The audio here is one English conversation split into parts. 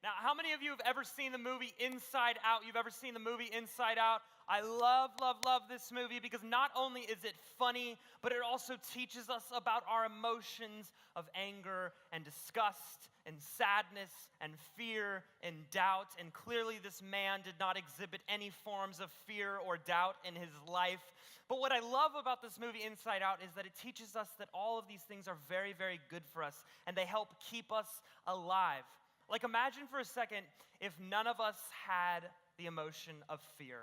Now, how many of you have ever seen the movie Inside Out? You've ever seen the movie Inside Out? I love this movie because not only is it funny, but it also teaches us about our emotions of anger and disgust and sadness and fear and doubt. And clearly this man did not exhibit any forms of fear or doubt in his life. But what I love about this movie Inside Out is that it teaches us that all of these things are very, very good for us and they help keep us alive. Like, imagine for a second if none of us had the emotion of fear.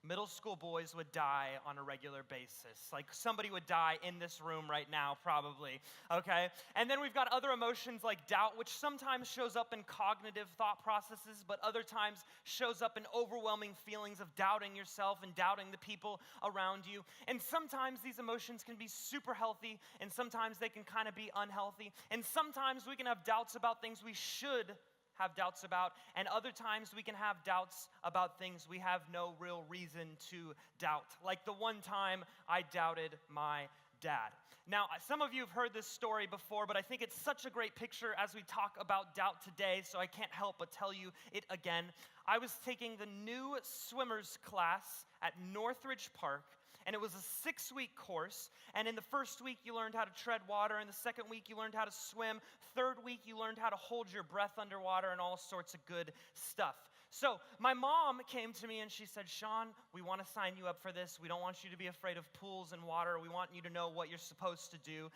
Middle school boys would die on a regular basis. Like, somebody would die in this room right now, probably, okay? And then we've got other emotions like doubt, which sometimes shows up in cognitive thought processes, but other times shows up in overwhelming feelings of doubting yourself and doubting the people around you. And sometimes these emotions can be super healthy, and sometimes they can kind of be unhealthy. And sometimes we can have doubts about things we should have doubts about, and other times we can have doubts about things we have no real reason to doubt. Like the one time I doubted my dad. Now, some of you have heard this story before, but I think it's such a great picture as we talk about doubt today, so I can't help but tell you it again. I was taking the new swimmers class at Northridge Park, and it was a 6-week course, and in the first week you learned how to tread water, in the second week you learned how to swim, third week you learned how to hold your breath underwater, and all sorts of good stuff. So my mom came to me and she said, "Sean, we want to sign you up for this. We don't want you to be afraid of pools and water. We want you to know what you're supposed to do."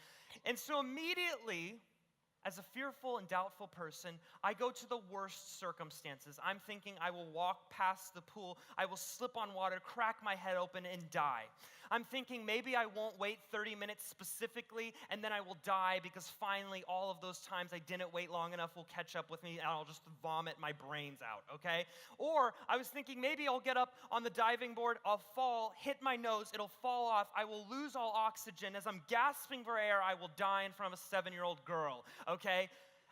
And so immediately, as a fearful and doubtful person, I go to the worst circumstances. I'm thinking I will walk past the pool, I will slip on water, crack my head open, and die. I'm thinking maybe I won't wait 30 minutes specifically, and then I will die because finally all of those times I didn't wait long enough will catch up with me, and I'll just vomit my brains out, okay? Or I was thinking maybe I'll get up on the diving board, I'll fall, hit my nose, it'll fall off, I will lose all oxygen. As I'm gasping for air, I will die in front of a 7-year-old girl. Okay?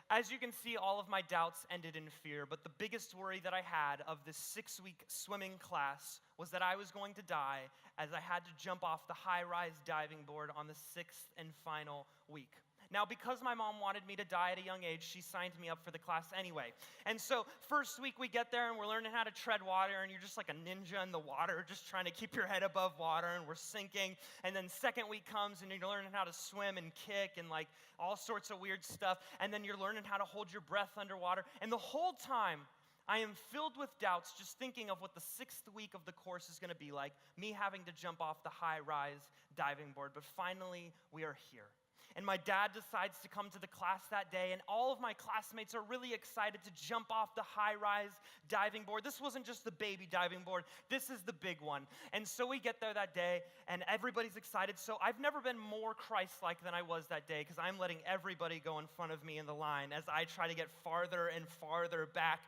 As you can see, all of my doubts ended in fear, but the biggest worry that I had of this 6-week swimming class was that I was going to die as I had to jump off the high-rise diving board on the 6th and final week. Now, because my mom wanted me to die at a young age, she signed me up for the class anyway. And so, first week we get there and we're learning how to tread water, and you're just like a ninja in the water, just trying to keep your head above water, and we're sinking. And then second week comes and you're learning how to swim and kick and like all sorts of weird stuff. And then you're learning how to hold your breath underwater. And the whole time, I am filled with doubts just thinking of what the 6th week of the course is going to be like, me having to jump off the high-rise diving board. But finally, we are here. And my dad decides to come to the class that day, and all of my classmates are really excited to jump off the high-rise diving board. This wasn't just the baby diving board. This is the big one. And so we get there that day, and everybody's excited. So I've never been more Christ-like than I was that day because I'm letting everybody go in front of me in the line as I try to get farther and farther back.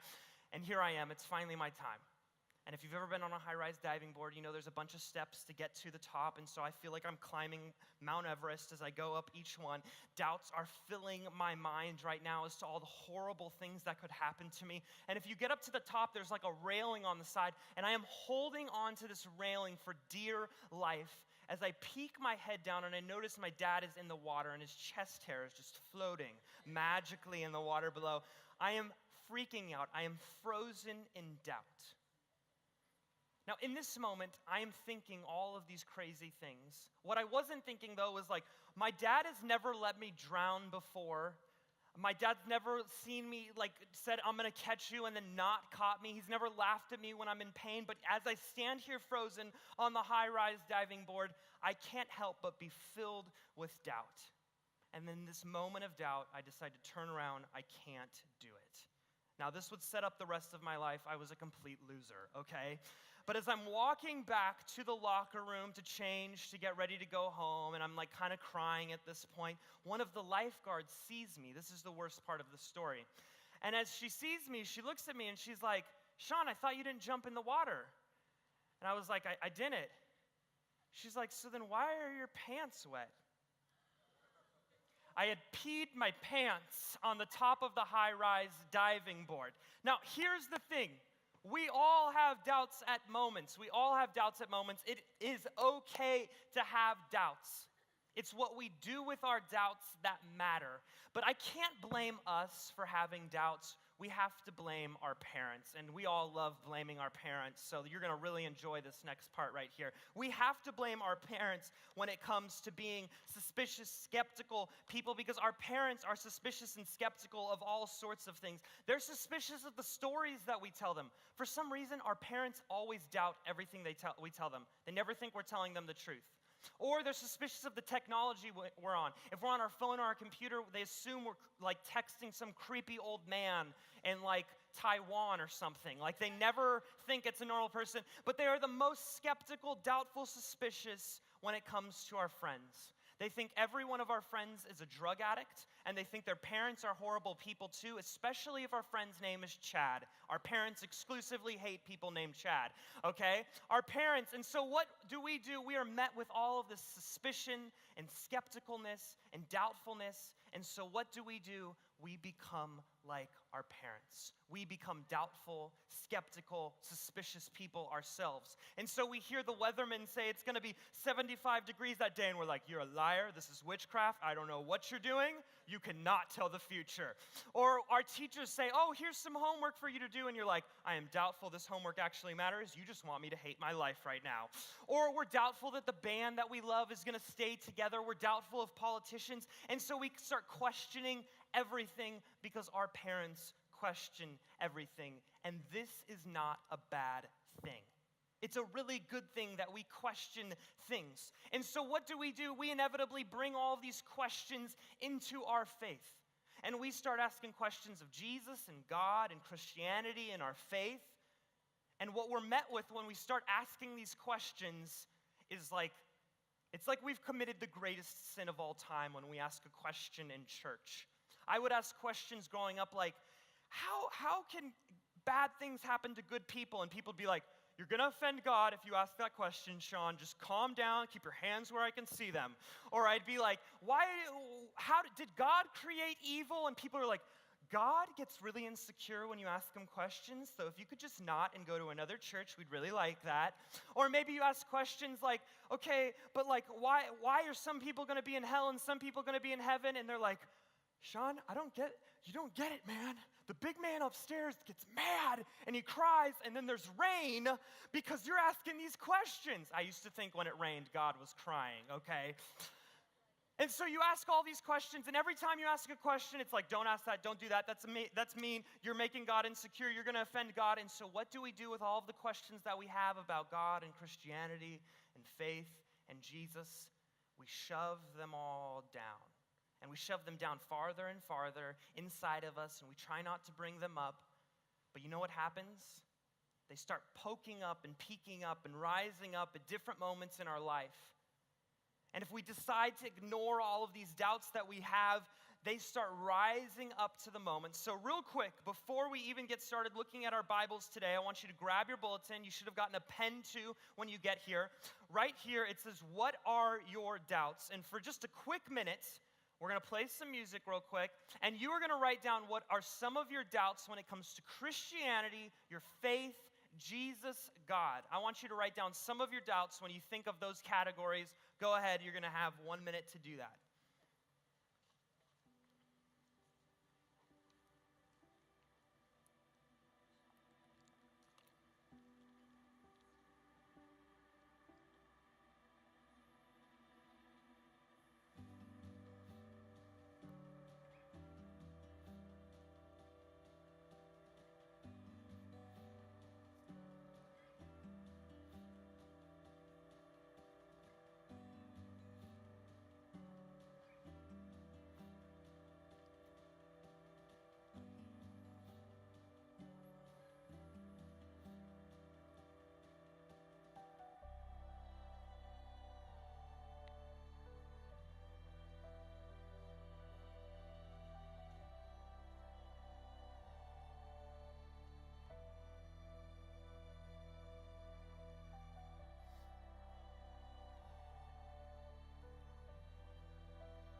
And here I am. It's finally my time. And if you've ever been on a high-rise diving board, you know there's a bunch of steps to get to the top, and so I feel like I'm climbing Mount Everest as I go up each one. Doubts are filling my mind right now as to all the horrible things that could happen to me. And if you get up to the top, there's like a railing on the side, and I am holding on to this railing for dear life as I peek my head down and I notice my dad is in the water and his chest hair is just floating magically in the water below. I am freaking out. I am frozen in doubt. Now, in this moment, I am thinking all of these crazy things. What I wasn't thinking, though, was like, my dad has never let me drown before. My dad's never seen me, said, "I'm going to catch you," and then not caught me. He's never laughed at me when I'm in pain. But as I stand here frozen on the high-rise diving board, I can't help but be filled with doubt. And in this moment of doubt, I decide to turn around. I can't do it. Now, this would set up the rest of my life. I was a complete loser, okay? But as I'm walking back to the locker room to change, to get ready to go home, and I'm like kind of crying at this point, one of the lifeguards sees me. This is the worst part of the story. And as she sees me, she looks at me and she's like, "Sean, I thought you didn't jump in the water." And I was like, I didn't. She's like, "So then why are your pants wet?" I had peed my pants on the top of the high-rise diving board. Now, here's the thing. We all have doubts at moments. We all have doubts at moments. It is okay to have doubts. It's what we do with our doubts that matter. But I can't blame us for having doubts. we have to blame our parents, and we all love blaming our parents, so you're going to really enjoy this next part right here. We have to blame our parents when it comes to being suspicious, skeptical people, because our parents are suspicious and skeptical of all sorts of things. They're suspicious of the stories that we tell them. For some reason, our parents always doubt everything we tell them. They never think we're telling them the truth. Or they're suspicious of the technology we're on. If we're on our phone or our computer, they assume we're like texting some creepy old man in like Taiwan or something. Like they never think it's a normal person, but they are the most skeptical, doubtful, suspicious when it comes to our friends. They think every one of our friends is a drug addict, and they think their parents are horrible people too, especially if our friend's name is Chad. Our parents exclusively hate people named Chad, okay? Our parents, and so what do? We are met with all of this suspicion and skepticalness and doubtfulness, and so what do? We become like our parents. We become doubtful, skeptical, suspicious people ourselves. And so we hear the weatherman say it's going to be 75 degrees that day, and we're like, you're a liar, this is witchcraft, I don't know what you're doing, you cannot tell the future. Or our teachers say, oh, here's some homework for you to do, and you're like, I am doubtful this homework actually matters, you just want me to hate my life right now. Or we're doubtful that the band that we love is going to stay together, we're doubtful of politicians, and so we start questioning everything because our parents question everything. And this is not a bad thing. It's a really good thing that we question things. And so what do? We inevitably bring all these questions into our faith. And we start asking questions of Jesus and God and Christianity and our faith. And what we're met with when we start asking these questions is like, it's like we've committed the greatest sin of all time when we ask a question in church. I would ask questions growing up like, how can bad things happen to good people? And people would be like, you're going to offend God if you ask that question, Sean. Just calm down, keep your hands where I can see them. Or I'd be like, did God create evil? And people are like, God gets really insecure when you ask him questions, so if you could just not and go to another church, we'd really like that. Or maybe you ask questions like, okay, but like, why are some people going to be in hell and some people going to be in heaven? And they're like, Sean, you don't get it, man. The big man upstairs gets mad and he cries, and then there's rain because you're asking these questions. I used to think when it rained, God was crying, okay? And so you ask all these questions, and every time you ask a question, it's like, don't ask that, don't do that, that's mean, you're making God insecure, you're going to offend God. And so what do with all of the questions that we have about God and Christianity and faith and Jesus? We shove them all down. And we shove them down farther and farther inside of us, and we try not to bring them up. But you know what happens? They start poking up and peeking up and rising up at different moments in our life. And if we decide to ignore all of these doubts that we have, they start rising up to the moment. So real quick, before we even get started looking at our Bibles today, I want you to grab your bulletin. You should have gotten a pen too when you get here. Right here, it says, what are your doubts? And for just a quick minute, we're going to play some music real quick, and you are going to write down what are some of your doubts when it comes to Christianity, your faith, Jesus, God. I want you to write down some of your doubts when you think of those categories. Go ahead, you're going to have 1 minute to do that.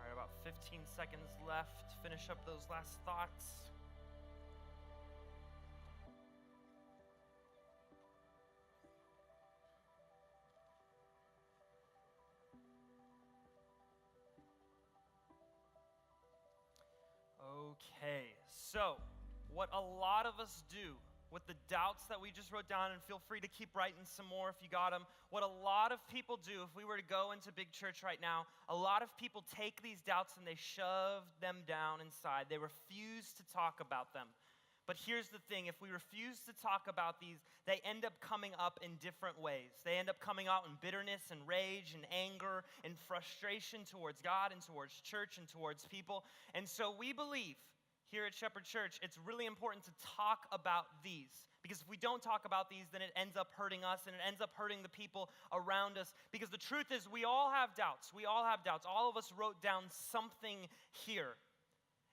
All right, about 15 seconds left. Finish up those last thoughts. Okay, so what a lot of us do with the doubts that we just wrote down, and feel free to keep writing some more if you got them. What a lot of people do, if we were to go into big church right now, a lot of people take these doubts and they shove them down inside. They refuse to talk about them. But here's the thing, if we refuse to talk about these, they end up coming up in different ways. They end up coming out in bitterness and rage and anger and frustration towards God and towards church and towards people. And so we believe here at Shepherd Church, it's really important to talk about these. Because if we don't talk about these, then it ends up hurting us and it ends up hurting the people around us. Because the truth is, we all have doubts. We all have doubts. All of us wrote down something here.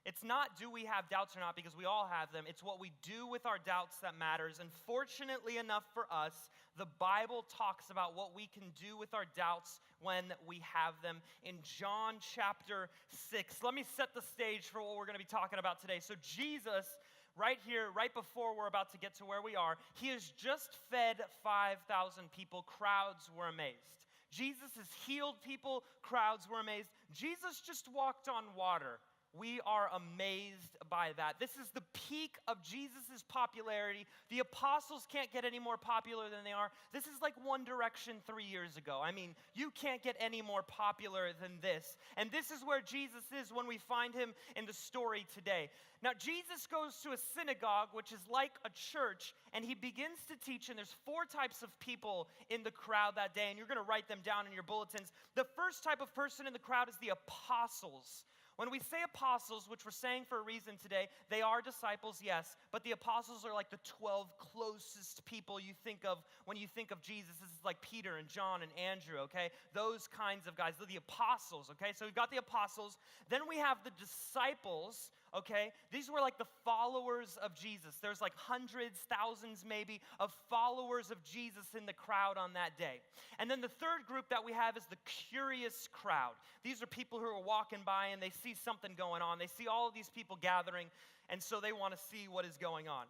It's not do we have doubts or not, because we all have them. It's what we do with our doubts that matters. And fortunately enough for us, the Bible talks about what we can do with our doubts when we have them in John chapter 6. Let me set the stage for what we're going to be talking about today. So Jesus, right here, right before we're about to get to where we are, he has just fed 5,000 people. Crowds were amazed. Jesus has healed people. Crowds were amazed. Jesus just walked on water. We are amazed by that. This is the peak of Jesus' popularity. The apostles can't get any more popular than they are. This is like One Direction 3 years ago. I mean, you can't get any more popular than this. And this is where Jesus is when we find him in the story today. Now, Jesus goes to a synagogue, which is like a church, and he begins to teach, and there's 4 types of people in the crowd that day, and you're going to write them down in your bulletins. The first type of person in the crowd is the apostles. When we say apostles, which we're saying for a reason today, they are disciples, yes, but the apostles are like the 12 closest people you think of when you think of Jesus. This is like Peter and John and Andrew, okay? Those kinds of guys. They're the apostles, okay? So we've got the apostles. Then we have the disciples, okay? These were like the followers of Jesus. There's like hundreds, thousands maybe, of followers of Jesus in the crowd on that day. And then the third group that we have is the curious crowd. These are people who are walking by and they see something going on. They see all of these people gathering, and so they want to see what is going on.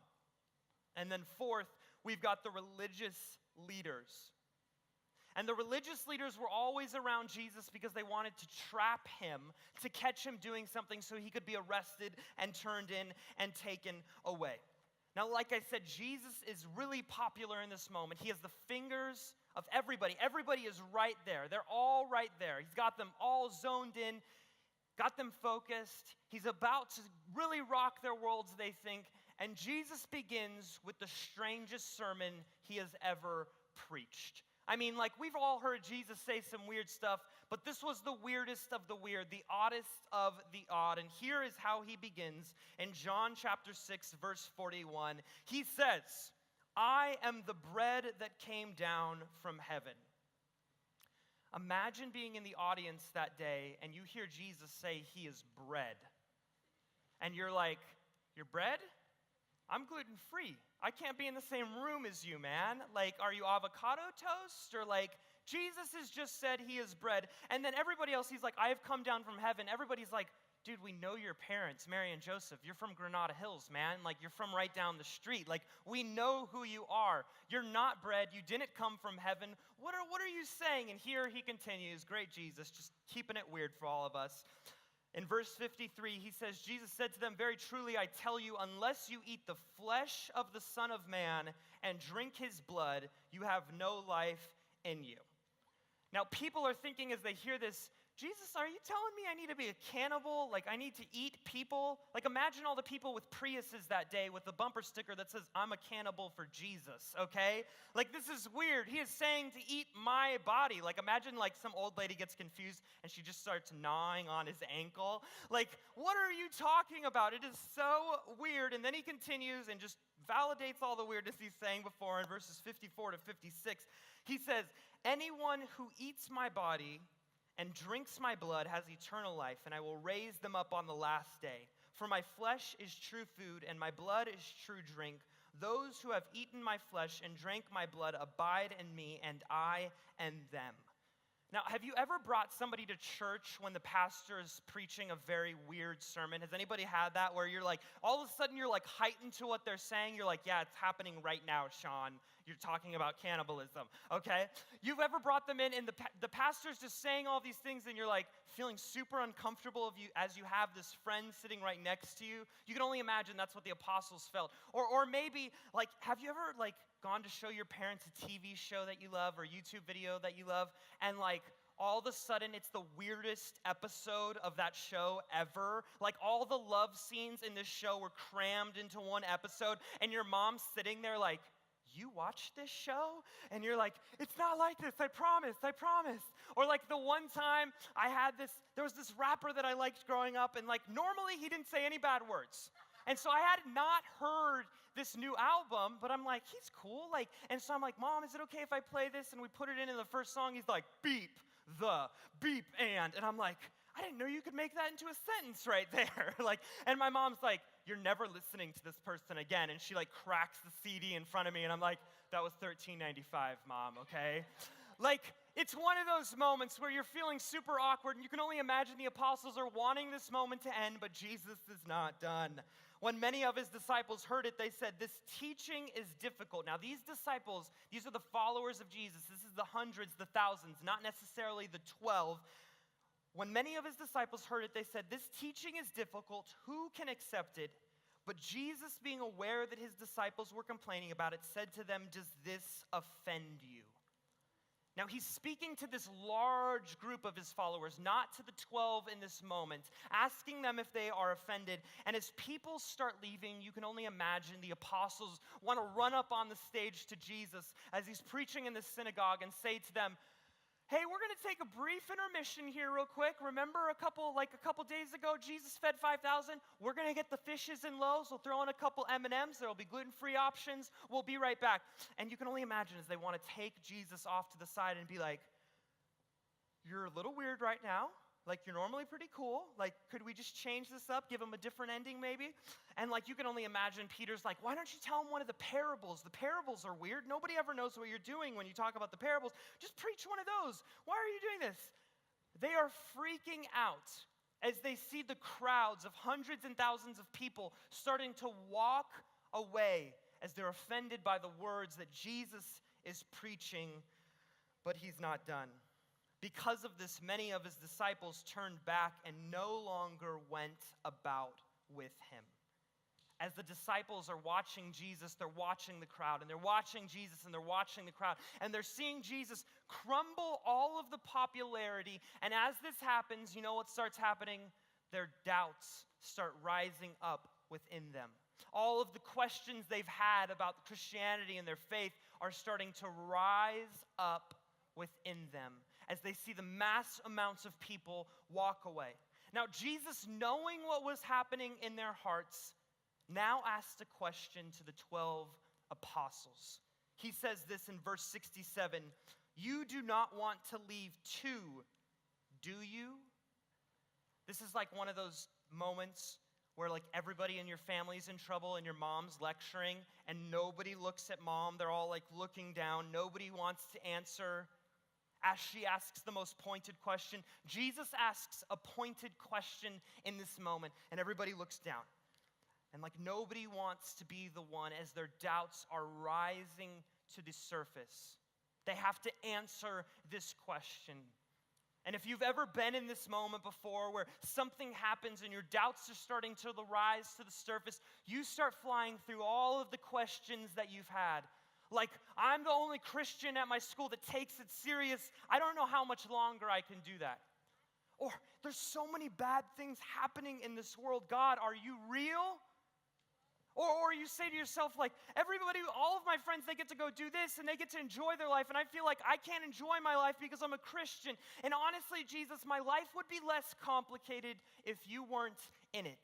And then fourth, we've got the religious leaders. And the religious leaders were always around Jesus because they wanted to trap him, to catch him doing something so he could be arrested and turned in and taken away. Now, like I said, Jesus is really popular in this moment. He has the fingers of everybody. Everybody is right there. They're all right there. He's got them all zoned in, got them focused. He's about to really rock their worlds, they think. And Jesus begins with the strangest sermon he has ever preached. I mean, like, we've all heard Jesus say some weird stuff, but this was the weirdest of the weird, the oddest of the odd. And here is how he begins in John chapter 6, verse 41. He says, "I am the bread that came down from heaven." Imagine being in the audience that day and you hear Jesus say he is bread. And you're like, "You're bread? I'm gluten-free. I can't be in the same room as you, man. Like, are you avocado toast?" Or like, Jesus has just said he is bread. And then everybody else, he's like, "I have come down from heaven." Everybody's like, "Dude, we know your parents, Mary and Joseph. You're from Granada Hills, man. Like, you're from right down the street. Like, we know who you are. You're not bread. You didn't come from heaven. What are you saying?" And here he continues, great Jesus, just keeping it weird for all of us. In verse 53, he says, Jesus said to them, "Very truly I tell you, unless you eat the flesh of the Son of Man and drink his blood, you have no life in you." Now, people are thinking as they hear this, "Jesus, are you telling me I need to be a cannibal? Like, I need to eat people?" Like, imagine all the people with Priuses that day with the bumper sticker that says, "I'm a cannibal for Jesus," okay? Like, this is weird. He is saying to eat my body. Like, imagine, like, some old lady gets confused and she just starts gnawing on his ankle. Like, what are you talking about? It is so weird. And then he continues and just validates all the weirdness he's saying before in verses 54 to 56. He says, "Anyone who eats my body and drinks my blood has eternal life, and I will raise them up on the last day. For my flesh is true food, and my blood is true drink. Those who have eaten my flesh and drank my blood abide in me, and I in them." Now, have you ever brought somebody to church when the pastor is preaching a very weird sermon? Has anybody had that where you're like, all of a sudden you're like heightened to what they're saying? You're like, "Yeah, it's happening right now, Sean. you're talking about cannibalism, okay? You've ever brought them in and the pastor's just saying all these things and you're like feeling super uncomfortable as you have this friend sitting right next to you? You can only imagine that's what the apostles felt. Or maybe, like, have you ever, like, gone to show your parents a TV show that you love or YouTube video that you love, and, like, all of a sudden it's the weirdest episode of that show ever? Like, all the love scenes in this show were crammed into one episode, and your mom's sitting there like, you watched this show? And you're like, it's not like this, I promise, I promise. Or like the one time there was this rapper that I liked growing up, and like normally he didn't say any bad words. And so I had not heard this new album, but I'm like, he's cool. Like, and so I'm like, Mom, is it okay if I play this? And we put it in the first song, he's like, beep, and I'm like, I didn't know you could make that into a sentence right there. Like, and my mom's like, you're never listening to this person again. And she like cracks the CD in front of me, and I'm like, that was $13.95, Mom, okay? Like, it's one of those moments where you're feeling super awkward, and you can only imagine the apostles are wanting this moment to end, but Jesus is not done. When many of his disciples heard it, they said, this teaching is difficult. Now, these disciples, these are the followers of Jesus. This is the hundreds, the thousands, not necessarily the 12. When many of his disciples heard it, they said, this teaching is difficult. Who can accept it? But Jesus, being aware that his disciples were complaining about it, said to them, does this offend you? Now, he's speaking to this large group of his followers, not to the 12 in this moment, asking them if they are offended. And as people start leaving, you can only imagine the apostles want to run up on the stage to Jesus as he's preaching in the synagogue and say to them, hey, we're going to take a brief intermission here real quick. Remember a couple days ago, Jesus fed 5,000? We're going to get the fishes and loaves. We'll throw in a couple M&Ms. There will be gluten-free options. We'll be right back. And you can only imagine as they want to take Jesus off to the side and be like, you're a little weird right now. Like, you're normally pretty cool. Like, could we just change this up, give him a different ending maybe? And like, you can only imagine Peter's like, why don't you tell him one of the parables? The parables are weird. Nobody ever knows what you're doing when you talk about the parables. Just preach one of those. Why are you doing this? They are freaking out as they see the crowds of hundreds and thousands of people starting to walk away as they're offended by the words that Jesus is preaching, but he's not done. Because of this, many of his disciples turned back and no longer went about with him. As the disciples are watching Jesus, they're watching the crowd, and they're watching Jesus, and they're watching the crowd, and they're seeing Jesus crumble all of the popularity. And as this happens, you know what starts happening? Their doubts start rising up within them. All of the questions they've had about Christianity and their faith are starting to rise up within them as they see the mass amounts of people walk away. Now, Jesus, knowing what was happening in their hearts, now asked a question to the 12 apostles. He says this in verse 67, you do not want to leave too, do you? This is like one of those moments where like everybody in your family's in trouble and your mom's lecturing and nobody looks at mom. They're all like looking down. Nobody wants to answer as she asks the most pointed question. Jesus asks a pointed question in this moment, and everybody looks down. And like nobody wants to be the one as their doubts are rising to the surface. They have to answer this question. And if you've ever been in this moment before where something happens and your doubts are starting to rise to the surface, you start flying through all of the questions that you've had. Like, I'm the only Christian at my school that takes it serious. I don't know how much longer I can do that. Or, there's so many bad things happening in this world. God, are you real? Or you say to yourself, like, everybody, all of my friends, they get to go do this and they get to enjoy their life. And I feel like I can't enjoy my life because I'm a Christian. And honestly, Jesus, my life would be less complicated if you weren't in it.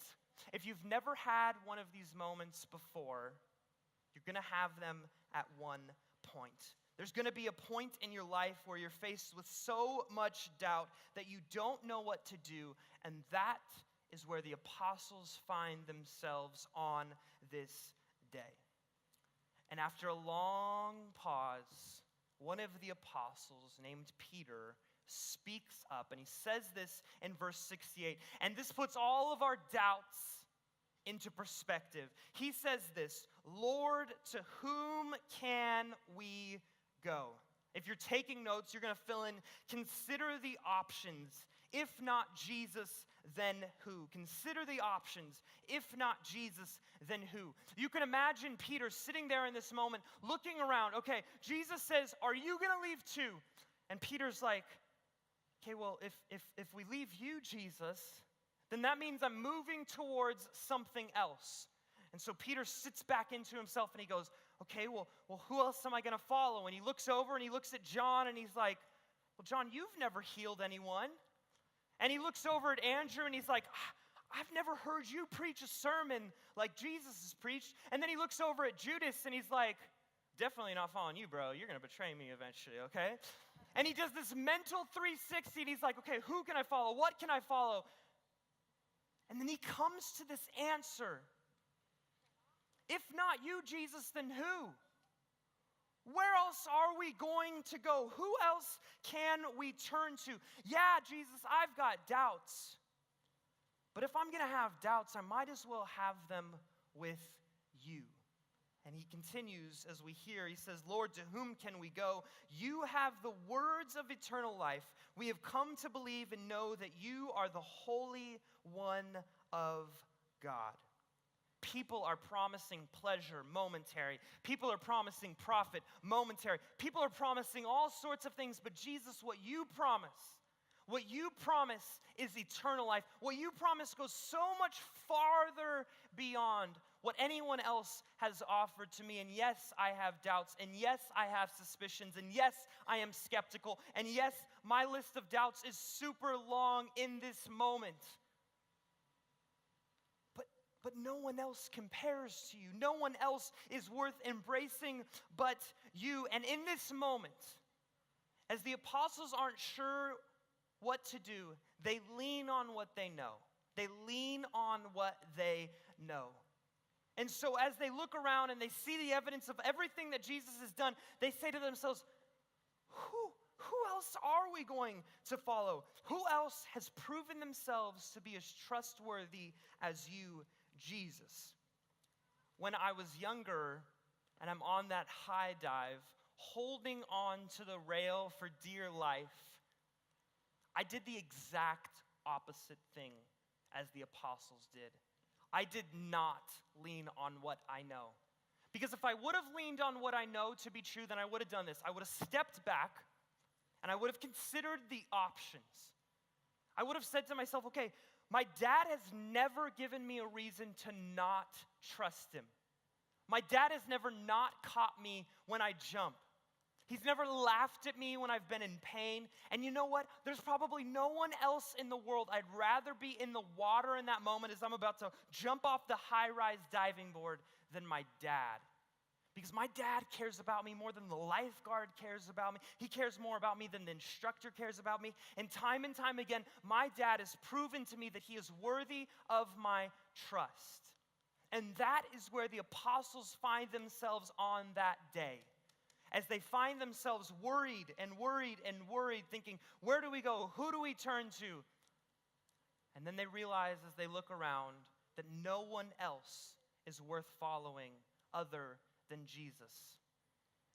If you've never had one of these moments before, you're going to have them at one point. There's going to be a point in your life where you're faced with so much doubt that you don't know what to do, and that is where the apostles find themselves on this day. And after a long pause, one of the apostles named Peter speaks up, and he says this in verse 68, and this puts all of our doubts into perspective. He says this, Lord, to whom can we go? If you're taking notes, you're going to fill in, consider the options. If not Jesus, then who? Consider the options. If not Jesus, then who? You can imagine Peter sitting there in this moment, looking around. Okay, Jesus says, are you going to leave too? And Peter's like, okay, well, if we leave you, Jesus, then that means I'm moving towards something else. And so Peter sits back into himself and he goes, okay, well, who else am I going to follow? And he looks over and he looks at John and he's like, well, John, you've never healed anyone. And he looks over at Andrew and he's like, I've never heard you preach a sermon like Jesus has preached. And then he looks over at Judas and he's like, definitely not following you, bro. You're going to betray me eventually, okay? And he does this mental 360 and he's like, okay, who can I follow? What can I follow? And then he comes to this answer. If not you, Jesus, then who? Where else are we going to go? Who else can we turn to? Yeah, Jesus, I've got doubts. But if I'm going to have doubts, I might as well have them with you. And he continues as we hear, he says, Lord, to whom can we go? You have the words of eternal life. We have come to believe and know that you are the Holy One of God. People are promising pleasure, momentary. People are promising profit, momentary. People are promising all sorts of things, but Jesus, what you promise is eternal life. What you promise goes so much farther beyond what anyone else has offered to me. And yes, I have doubts. And yes, I have suspicions. And yes, I am skeptical. And yes, my list of doubts is super long in this moment. But no one else compares to you. No one else is worth embracing but you. And in this moment, as the apostles aren't sure what to do, they lean on what they know. They lean on what they know. And so as they look around and they see the evidence of everything that Jesus has done, they say to themselves, who else are we going to follow? Who else has proven themselves to be as trustworthy as you, Jesus? When I was younger and I'm on that high dive, holding on to the rail for dear life, I did the exact opposite thing as the apostles did. I did not lean on what I know. Because if I would have leaned on what I know to be true, then I would have done this. I would have stepped back and I would have considered the options. I would have said to myself, okay, my dad has never given me a reason to not trust him. My dad has never not caught me when I jump. He's never laughed at me when I've been in pain. And you know what? There's probably no one else in the world I'd rather be in the water in that moment as I'm about to jump off the high-rise diving board than my dad. Because my dad cares about me more than the lifeguard cares about me. He cares more about me than the instructor cares about me. And time again, my dad has proven to me that he is worthy of my trust. And that is where the apostles find themselves on that day. As they find themselves worried, thinking, where do we go? Who do we turn to? And then they realize as they look around that no one else is worth following other than Jesus.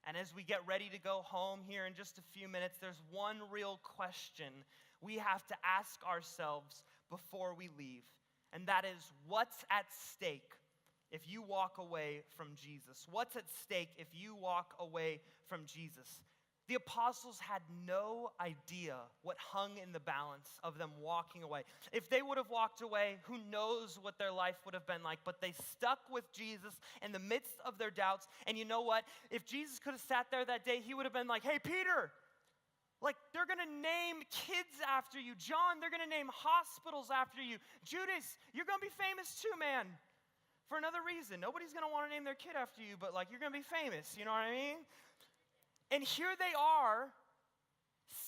And as we get ready to go home here in just a few minutes, there's one real question we have to ask ourselves before we leave. And that is, what's at stake if you walk away from Jesus? What's at stake if you walk away from Jesus? The apostles had no idea what hung in the balance of them walking away. If they would have walked away, who knows what their life would have been like, but they stuck with Jesus in the midst of their doubts. And you know what? If Jesus could have sat there that day, he would have been like, hey, Peter, like, they're going to name kids after you. John, they're going to name hospitals after you. Judas, you're going to be famous too, man. For another reason. Nobody's going to want to name their kid after you, but like, you're going to be famous. You know what I mean? And here they are,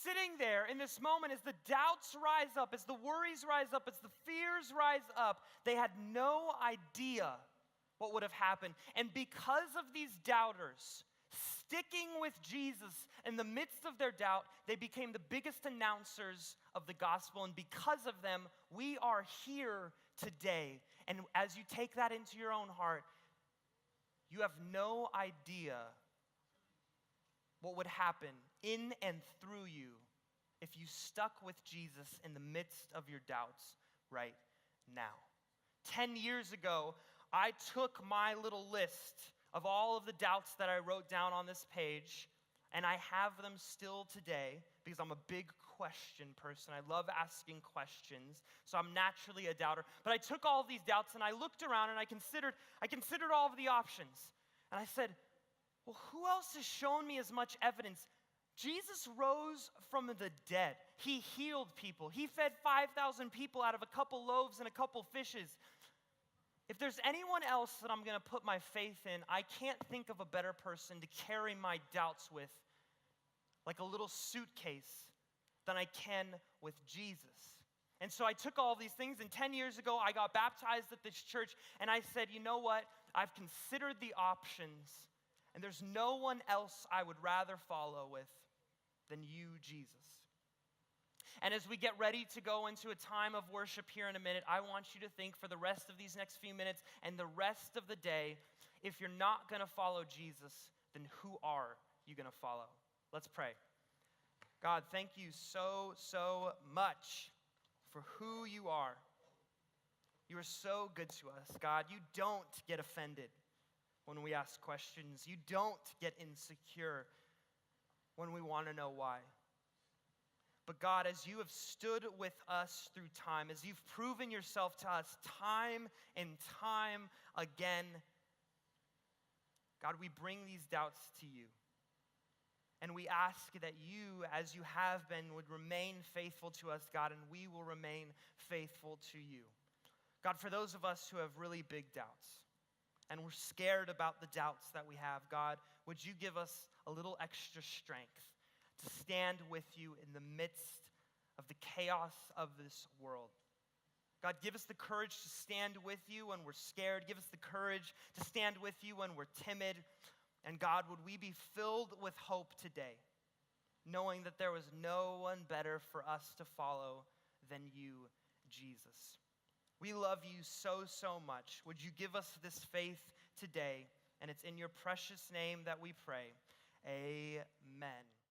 sitting there in this moment as the doubts rise up, as the worries rise up, as the fears rise up. They had no idea what would have happened. And because of these doubters sticking with Jesus in the midst of their doubt, they became the biggest announcers of the gospel. And because of them, we are here today. And as you take that into your own heart, You have no idea what would happen in and through you if you stuck with Jesus in the midst of your doubts right now. 10 years ago, I took my little list of all of the doubts that I wrote down on this page, and I have them still today because I'm a big question person. I love asking questions, so I'm naturally a doubter. But I took all of these doubts and I looked around and I considered all of the options. And I said, well, who else has shown me as much evidence? Jesus rose from the dead. He healed people. He fed 5,000 people out of a couple loaves and a couple fishes. If there's anyone else that I'm going to put my faith in, I can't think of a better person to carry my doubts with, like a little suitcase, than I can with Jesus. And so I took all these things, and 10 years ago, I got baptized at this church, and I said, you know what? I've considered the options, and there's no one else I would rather follow with than you, Jesus. And as we get ready to go into a time of worship here in a minute, I want you to think for the rest of these next few minutes and the rest of the day, if you're not going to follow Jesus, then who are you going to follow? Let's pray. God, thank you so much for who you are. You are so good to us, God. You don't get offended when we ask questions. You don't get insecure when we want to know why. But God, as you have stood with us through time, as you've proven yourself to us time and time again, God, we bring these doubts to you. And we ask that you, as you have been, would remain faithful to us, God, and we will remain faithful to you. God, for those of us who have really big doubts, and we're scared about the doubts that we have, God, would you give us a little extra strength to stand with you in the midst of the chaos of this world? God, give us the courage to stand with you when we're scared. Give us the courage to stand with you when we're timid. And God, would we be filled with hope today, knowing that there was no one better for us to follow than you, Jesus. We love you so much. Would you give us this faith today? And it's in your precious name that we pray. Amen.